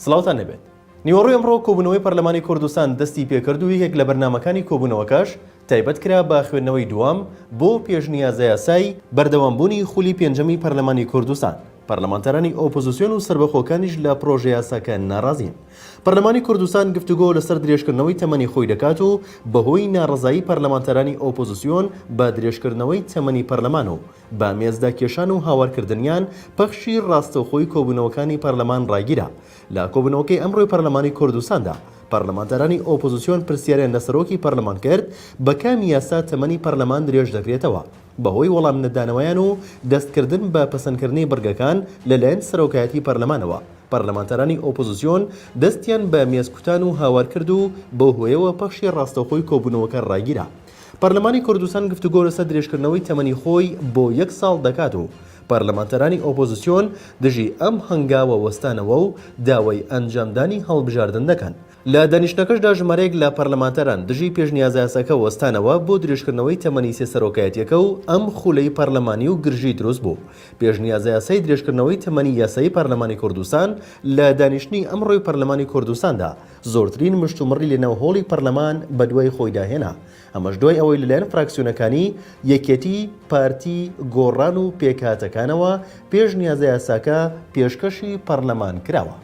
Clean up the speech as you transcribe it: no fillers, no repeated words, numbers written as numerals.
سڵاوتان لەبێت. نیوەڕۆی ئەمڕۆ کۆبوونەوەی پەرلەمانی کوردستان دەستی پێکرد و یەک لە بەرنامەکانی کۆبوونەوەکەش تایبەت کرا بە خوێندنەوەی دووەم بۆ پێشنیازە یاسای بەردەوامبوونی خولی پێنجەمی پەرلەمانی کوردستان. پەرلەمانتەرانی ئۆپۆزیسیۆن و سربەخۆکانیش لە پرۆژە یاساکە ناڕازین. پەرلەمانی کوردستان گفتوگۆ لەسەر درێژکردنەوەی تەمەنی خۆی دەکات و بەهۆی ناڕزایی پەرلەمانتەرانی ئۆپۆزیسیۆن بە درێژکردنەوەی تەمەنی پەرلەمان و بە مێزدا کێشان و هاوارکردنیان پەخشی ڕاستەوخۆی کۆبوونەوەکانی پەرلەمان ڕاگیرە. لە کۆبوونەوەکەی ئەمڕۆی پەرلەمانی کوردستاندا پەرلەمانتەرانی ئۆپۆزیسیۆن پرسیاریان لە سەرۆکی پەرلەمان کرد بە کامی یاسا تەمەنی پەرلەمان درێژ دەکرێتەوە بەهۆی وەڵام نەدانەوەیان و دەستکردن بە پەسەندکردنی بەرگەکان لەلایەن سەرۆکایەتی پەرلەمانەوە. پەرلەمانتەرانی ئۆپۆزیسیۆن دەستیان بە مێزکوتان و هاوار کرد و بەو هۆیەوە پەخشی ڕاستەوخۆی کۆبوونەوەکە ڕاگیرە. پەرلەمانی کوردستان گفتوگۆ لەسەر درێژکردنەوەی تەمەنی خۆی بۆ 1 ساڵ دەکات و پەرلەمانتەرانی ئۆپۆزیسیۆن دژی ئەم هەنگاوە وەستانەوە و داوای ئەنجامدانی هەڵبژاردن دەکەن. لە دانیشتەکەشدا ژمارەیەک لە پەرلەمانتەران دژی پێشنیازە یاساکە وەستانەوە بۆ درێژکردنەوەی تەمەنی سێ سەرۆکایەتیەکە و ئەم خولەی پەرلەمانی و گرژی دروست بوو. پێشنیازە یاسای درێژکردنەوەی تەمەنی یاسایی پەرلەمانی کوردستان لە دانیشتنی ئەمڕۆی پەرلەمانی کوردستاندا زۆرترین مشتومڕی لە نێوهۆڵی پەرلەمان بە دوای خۆی داهێنا. ئەمەش دوای ئەوەی لەلایەن فراکسیۆنەکانی یەکێتی پارتی گۆڕان و پێکهاتەکانەوە پێشنیازە یاساکە پێشکەشی پەرلەمان کراوە.